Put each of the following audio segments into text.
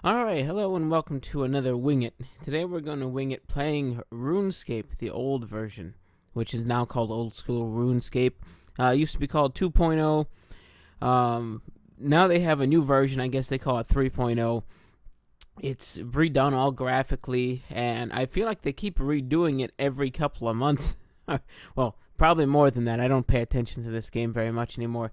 Alright, hello and welcome to another Wing It. Today we're going to wing it playing Runescape, the old version, which is now called Old School Runescape. It used to be called 2.0. Now they have a new version, I guess they call it 3.0. It's redone all graphically, and I feel like they keep redoing it every couple of months. Well, probably more than that. I don't pay attention to this game very much anymore.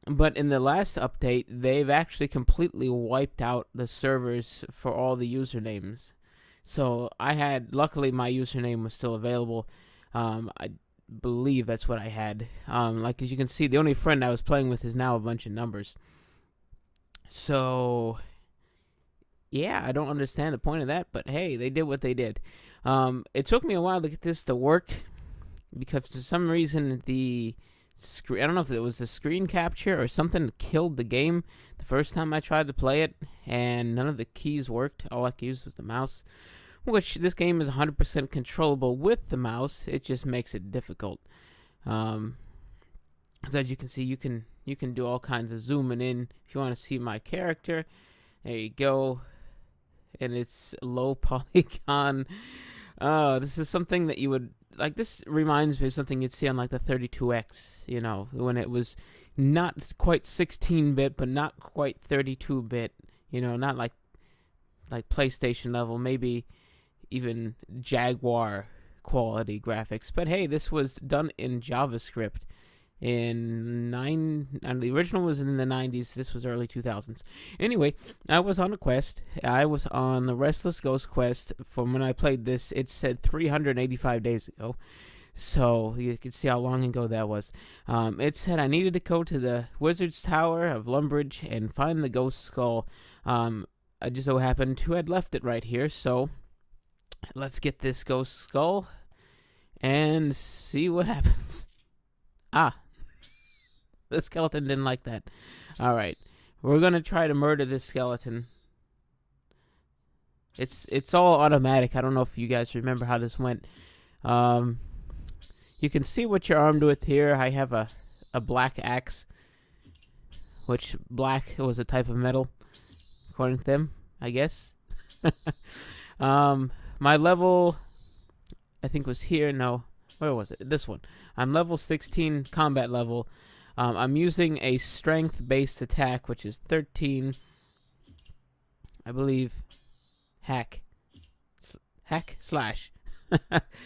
But in the last update, they've actually completely wiped out the servers for all the usernames. So luckily my username was still available. I believe that's what I had. Like as you can see, the only friend I was playing with is now a bunch of numbers. So, yeah, I don't understand the point of that, but hey, they did what they did. It took me a while to get this to work because for some reason I don't know if it was the screen capture or something that killed the game the first time I tried to play it, and none of the keys worked. All I could use was the mouse, which this game is 100% controllable with the mouse. It just makes it difficult. As you can see, you can do all kinds of zooming in if you want to see my character. There you go, and it's low polygon. This is something that you would. Like, this reminds me of something you'd see on, like, the 32X, you know, when it was not quite 16-bit, but not quite 32-bit, you know, not like PlayStation level, maybe even Jaguar quality graphics. But, hey, this was done in JavaScript and the original was in the 90s. This was early 2000s. Anyway, I was on a quest. I was on the Restless Ghost quest. From when I played this, it said 385 days ago, so you can see how long ago that was. It said I needed to go to the Wizard's Tower of Lumbridge and find the ghost skull. I just so happened to had left it right here, so let's get this ghost skull and see what happens. The skeleton didn't like that. Alright. We're gonna try to murder this skeleton. It's all automatic. I don't know if you guys remember how this went. You can see what you're armed with here. I have a black axe, which black was a type of metal, according to them, I guess. My level, I think, was here. No, where was it? This one. I'm level 16 combat level. I'm using a strength-based attack, which is 13, I believe, hack slash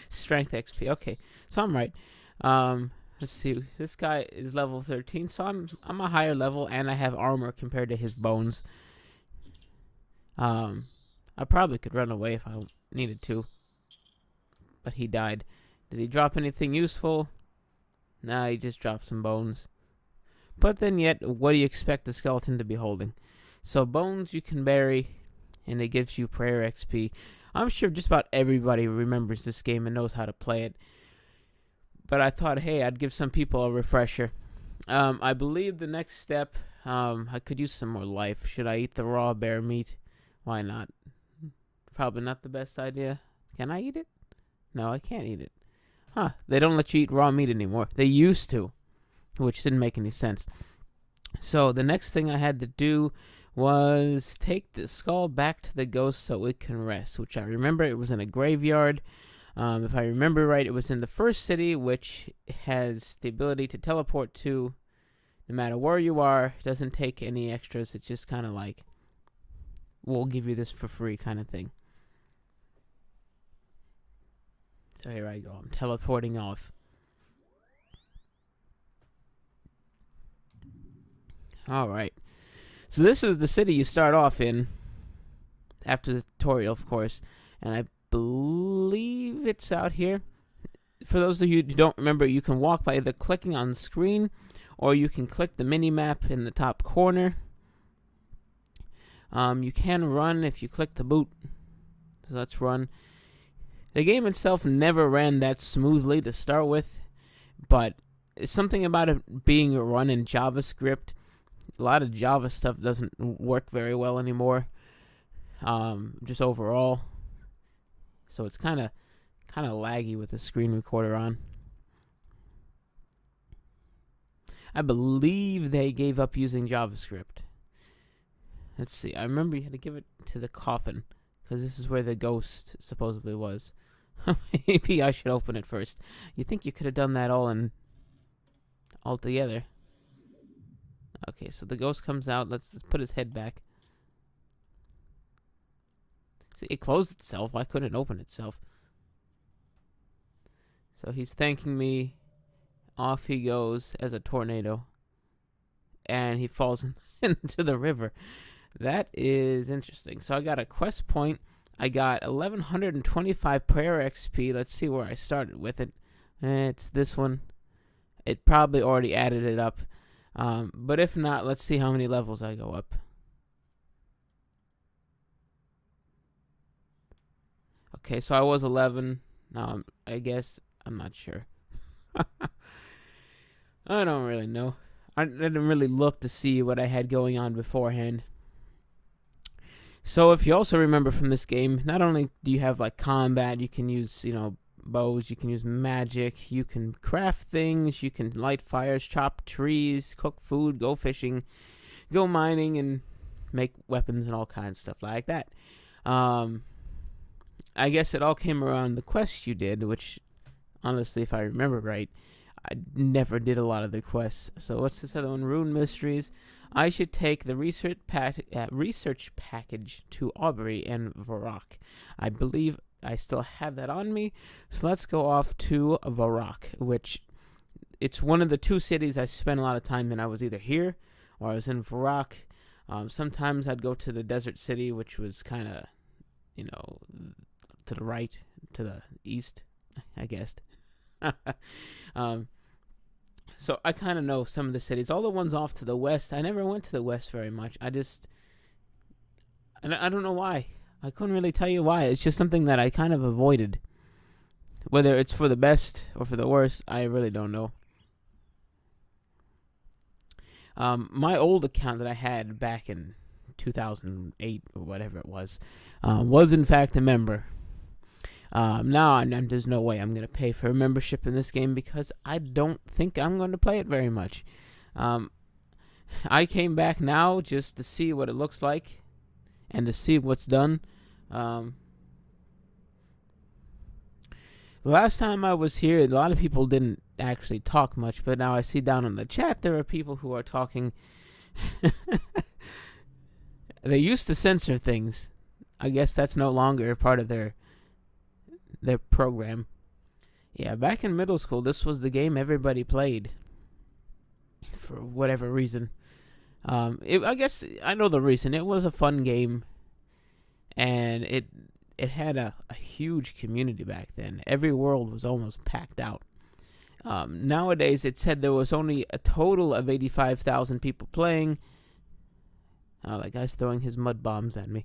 strength XP. Okay, so I'm right. Let's see. This guy is level 13, so I'm a higher level, and I have armor compared to his bones. I probably could run away if I needed to, but he died. Did he drop anything useful? Nah, he just dropped some bones. But then yet, what do you expect the skeleton to be holding? So bones you can bury, and it gives you prayer XP. I'm sure just about everybody remembers this game and knows how to play it. But I thought, hey, I'd give some people a refresher. I believe the next step, I could use some more life. Should I eat the raw bear meat? Why not? Probably not the best idea. Can I eat it? No, I can't eat it. Huh, they don't let you eat raw meat anymore. They used to, which didn't make any sense. So the next thing I had to do was take the skull back to the ghost so it can rest, which I remember it was in a graveyard. If I remember right, it was in the first city, which has the ability to teleport to no matter where you are. It doesn't take any extras. It's just kind of like, we'll give you this for free kind of thing. So here I go. I'm teleporting off. Alright. So this is the city you start off in. After the tutorial, of course. And I believe it's out here. For those of you who don't remember, you can walk by either clicking on the screen, or you can click the mini-map in the top corner. You can run if you click the boot. So let's run. The game itself never ran that smoothly to start with, but it's something about it being run in JavaScript. A lot of Java stuff doesn't work very well anymore, just overall. So it's kind of laggy with the screen recorder on. I believe they gave up using JavaScript. Let's see. I remember you had to give it to the coffin, because this is where the ghost supposedly was. Maybe I should open it first. You think you could have done that all together? Okay, so the ghost comes out. Let's put his head back. See, it closed itself. Why couldn't it open itself? So he's thanking me. Off he goes as a tornado. And he falls into the river. That is interesting. So I got a quest point. I got 1125 prayer XP. Let's see where I started with it. It's this one. It probably already added it up. But if not, let's see how many levels I go up. Okay, so I was 11. Now I guess I'm not sure. I don't really know. I didn't really look to see what I had going on beforehand. So if you also remember from this game, not only do you have like combat, you can use, bows, you can use magic, you can craft things, you can light fires, chop trees, cook food, go fishing, go mining, and make weapons and all kinds of stuff like that. I guess it all came around the quests you did, which, honestly, if I remember right, I never did a lot of the quests. So what's this other one? Rune Mysteries. I should take the research package to Aubrey and Varrock. I believe I still have that on me. So let's go off to Varrock, which it's one of the two cities I spent a lot of time in. I was either here or I was in Varrock. Sometimes I'd go to the desert city, which was kind of, to the right, to the east, I guess. So I kind of know some of the cities. All the ones off to the west, I never went to the west very much. I don't know why. I couldn't really tell you why. It's just something that I kind of avoided. Whether it's for the best or for the worst, I really don't know. My old account that I had back in 2008 or whatever it was in fact a member. Now there's no way I'm going to pay for a membership in this game because I don't think I'm going to play it very much. I came back now just to see what it looks like and to see what's done. The last time I was here, a lot of people didn't actually talk much, but now I see down in the chat there are people who are talking. They used to censor things. I guess that's no longer part of their program. Yeah, back in middle school, this was the game everybody played for whatever reason. I guess I know the reason. It was a fun game, and it had a huge community back then. Every world was almost packed out. Nowadays, it said there was only a total of 85,000 people playing. Oh, that guy's throwing his mud bombs at me.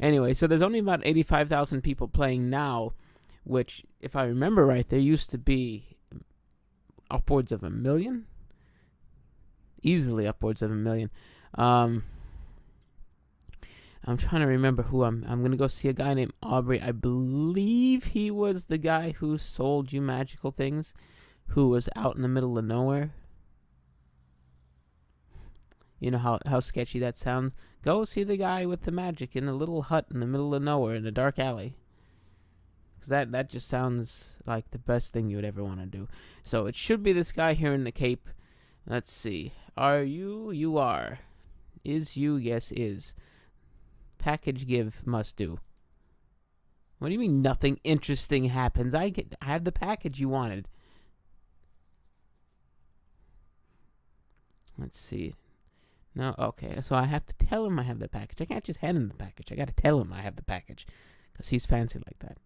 Anyway, so there's only about 85,000 people playing now, which, if I remember right, there used to be upwards of 1 million. Easily upwards of 1 million. I'm trying to remember who I'm going to go see a guy named Aubrey. I believe he was the guy who sold you magical things, who was out in the middle of nowhere. You know how sketchy that sounds? Go see the guy with the magic in a little hut in the middle of nowhere in a dark alley. Because that just sounds like the best thing you would ever want to do. So it should be this guy here in the Cape. Let's see. Are you? You are. Is you? Yes, is. Package give must do. What do you mean nothing interesting happens? I have the package you wanted. Let's see. No, okay, so I have to tell him I have the package. I can't just hand him the package. I gotta tell him I have the package, because he's fancy like that.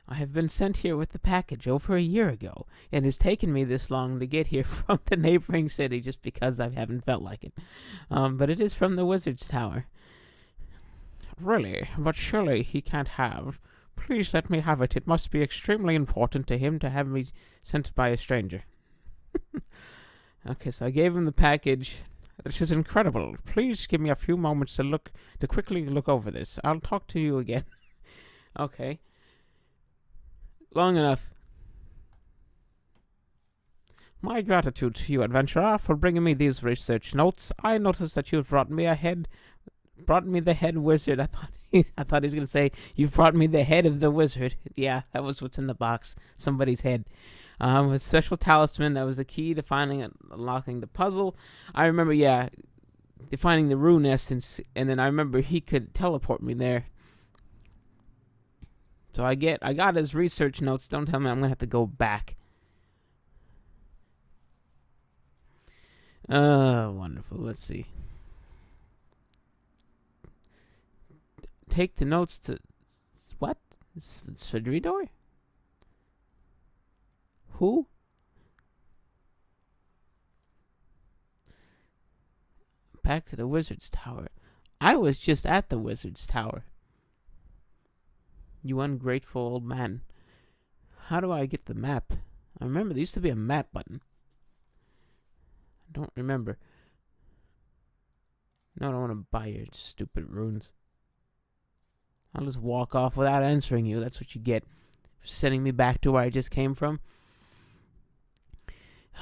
I have been sent here with the package over a year ago. It has taken me this long to get here from the neighboring city just because I haven't felt like it. But it is from the Wizard's Tower. Really? But surely he can't have. Please let me have it. It must be extremely important to him to have me sent by a stranger. Okay, so I gave him the package. This is incredible. Please give me a few moments to quickly look over this. I'll talk to you again. Okay. Long enough. My gratitude to you, adventurer, for bringing me these research notes. I noticed that you've brought me the head wizard. I thought he was gonna say you've brought me the head of the wizard. Yeah, that was what's in the box. Somebody's head. A special talisman that was the key to finding and unlocking the puzzle. I remember, defining the rune essence, and then I remember he could teleport me there. So I got his research notes. Don't tell me I'm gonna have to go back. Wonderful. Let's see. Take the notes to what? Sidridor? Who? Back to the wizard's tower. I was just at the wizard's tower. You ungrateful old man. How do I get the map? I remember there used to be a map button. I don't remember. No, I don't want to buy your stupid runes. I'll just walk off without answering you. That's what you get for sending me back to where I just came from.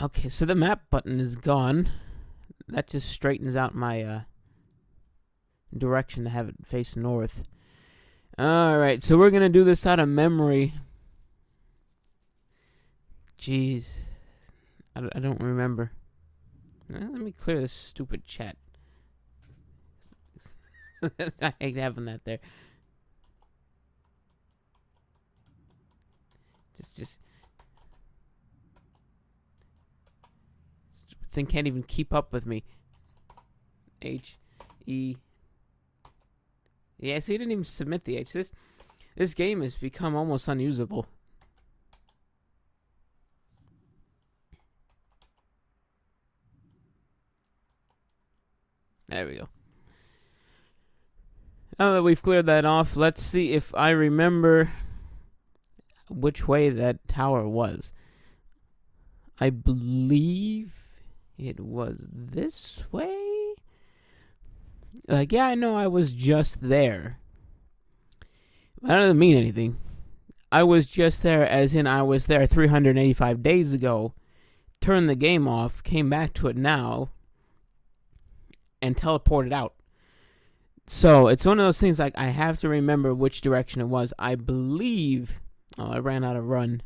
Okay, so the map button is gone. That just straightens out my direction to have it face north. Alright, so we're going to do this out of memory. Jeez. I don't remember. Let me clear this stupid chat. I hate having that there. Just stupid thing can't even keep up with me. H-E. Yeah, so he didn't even submit the H. This game has become almost unusable. There we go. Now that we've cleared that off, let's see if I remember which way that tower was. I believe it was this way. Like, yeah, I know I was just there. That doesn't mean anything. I was just there as in I was there 385 days ago, turned the game off, came back to it now, and teleported out. So, it's one of those things like I have to remember which direction it was. I believe... Oh, I ran out of run.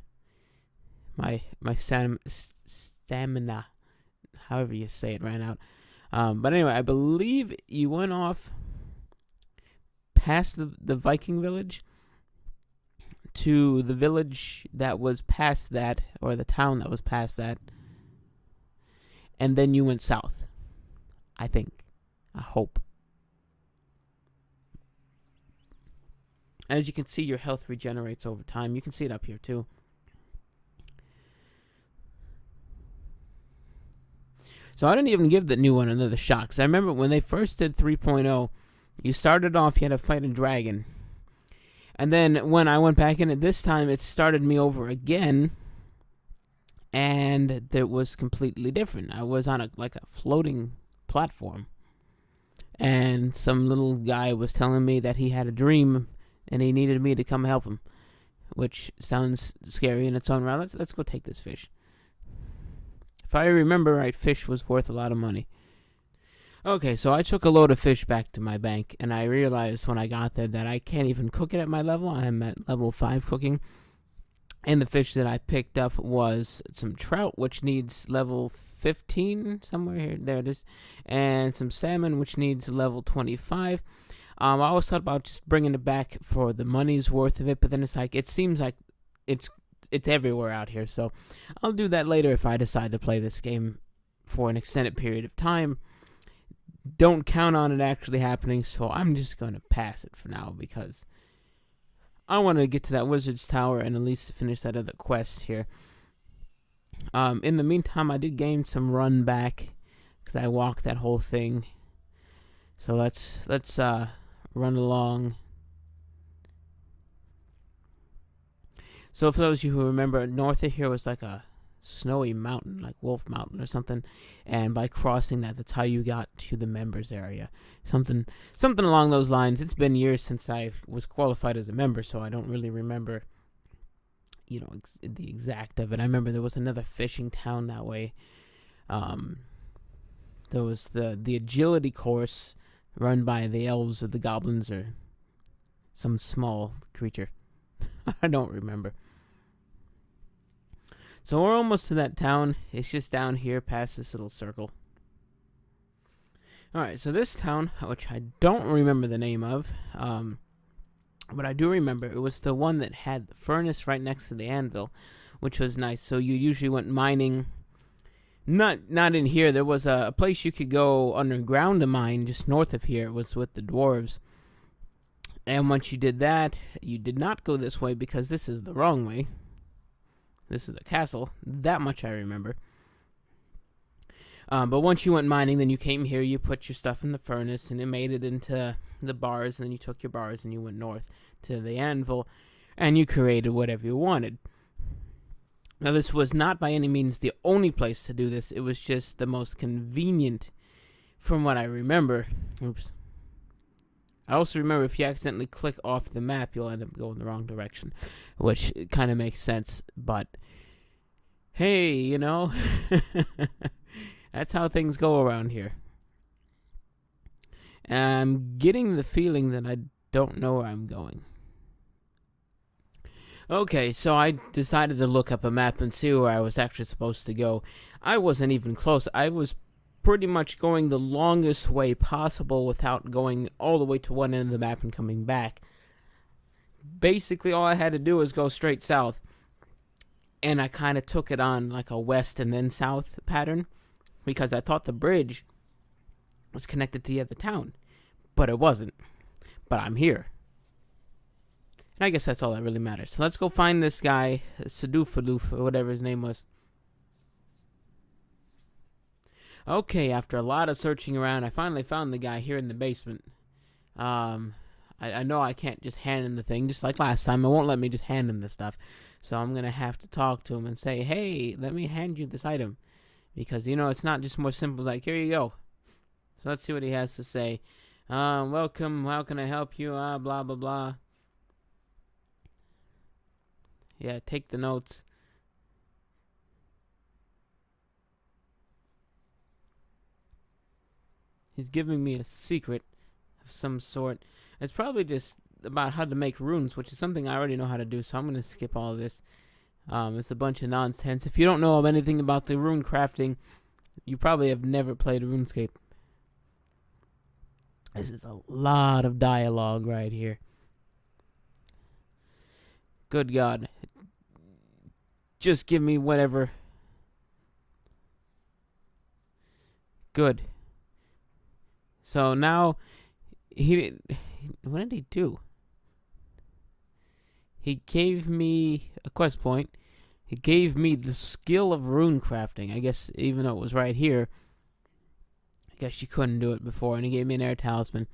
My stamina, however you say it, ran out. But anyway, I believe you went off past the Viking village to the village that was past that, or the town that was past that, and then you went south. I think. I hope. As you can see, your health regenerates over time. You can see it up here, too. So I didn't even give the new one another shot. Because I remember when they first did 3.0, you started off, you had to fight a dragon. And then when I went back in it this time, it started me over again. And it was completely different. I was on a floating platform. And some little guy was telling me that he had a dream and he needed me to come help him, which sounds scary in its own right. Let's go take this fish. If I remember right, fish was worth a lot of money. Okay, so I took a load of fish back to my bank, and I realized when I got there that I can't even cook it at my level. I'm at level 5 cooking. And the fish that I picked up was some trout, which needs level 15, somewhere here. There it is. And some salmon, which needs level 25. I always thought about just bringing it back for the money's worth of it, but then it's like, it seems like it's everywhere out here, so I'll do that later if I decide to play this game for an extended period of time. Don't count on it actually happening, so I'm just going to pass it for now, because I want to get to that wizard's tower and at least finish that other quest here. In the meantime, I did gain some run back, because I walked that whole thing. So let's run along. So for those of you who remember, north of here was like a snowy mountain, like Wolf Mountain or something, and by crossing that, that's how you got to the members area. Something along those lines. It's been years since I was qualified as a member, so I don't really remember the exact of it. I remember there was another fishing town that way. There was the agility course run by the elves or the goblins or some small creature. I don't remember. So we're almost to that town. It's just down here past this little circle. Alright, so this town, which I don't remember the name of, but I do remember it was the one that had the furnace right next to the anvil, which was nice. So you usually went mining. Not in here. There was a place you could go underground to mine just north of here. It was with the dwarves. And once you did that, you did not go this way because this is the wrong way. This is a castle. That much I remember. But once you went mining, then you came here, you put your stuff in the furnace, and it made it into the bars, and then you took your bars and you went north to the anvil, and you created whatever you wanted. Now, this was not by any means the only place to do this. It was just the most convenient from what I remember. Oops. I also remember if you accidentally click off the map, you'll end up going the wrong direction, which kind of makes sense, but hey, that's how things go around here. I'm getting the feeling that I don't know where I'm going. Okay, so I decided to look up a map and see where I was actually supposed to go. I wasn't even close. I was pretty much going the longest way possible without going all the way to one end of the map and coming back. Basically, all I had to do was go straight south. And I kind of took it on like a west and then south pattern, because I thought the bridge was connected to the other town. But it wasn't. But I'm here. And I guess that's all that really matters. So let's go find this guy, Sadufadoof, or whatever his name was. Okay, after a lot of searching around, I finally found the guy here in the basement. I know I can't just hand him the thing, just like last time. It won't let me just hand him the stuff. So I'm going to have to talk to him and say, hey, let me hand you this item. Because, it's not just more simple like, here you go. So let's see what he has to say. Welcome, how can I help you? Blah, blah, blah. Yeah, take the notes. He's giving me a secret of some sort. It's probably just about how to make runes, which is something I already know how to do, so I'm going to skip all of this. It's a bunch of nonsense. If you don't know anything about the rune crafting, you probably have never played RuneScape. This is a lot of dialogue right here. Good God. Just give me whatever. Good. So now, what did he do? He gave me a quest point. He gave me the skill of rune crafting. I guess even though it was right here, I guess you couldn't do it before. And he gave me an air talisman.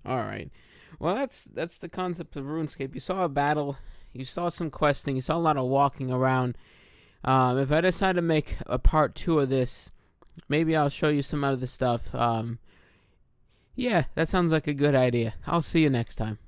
Alright. Well, that's the concept of RuneScape. You saw a battle. You saw some questing. You saw a lot of walking around. If I decide to make a part 2 of this, maybe I'll show you some other stuff. Yeah, that sounds like a good idea. I'll see you next time.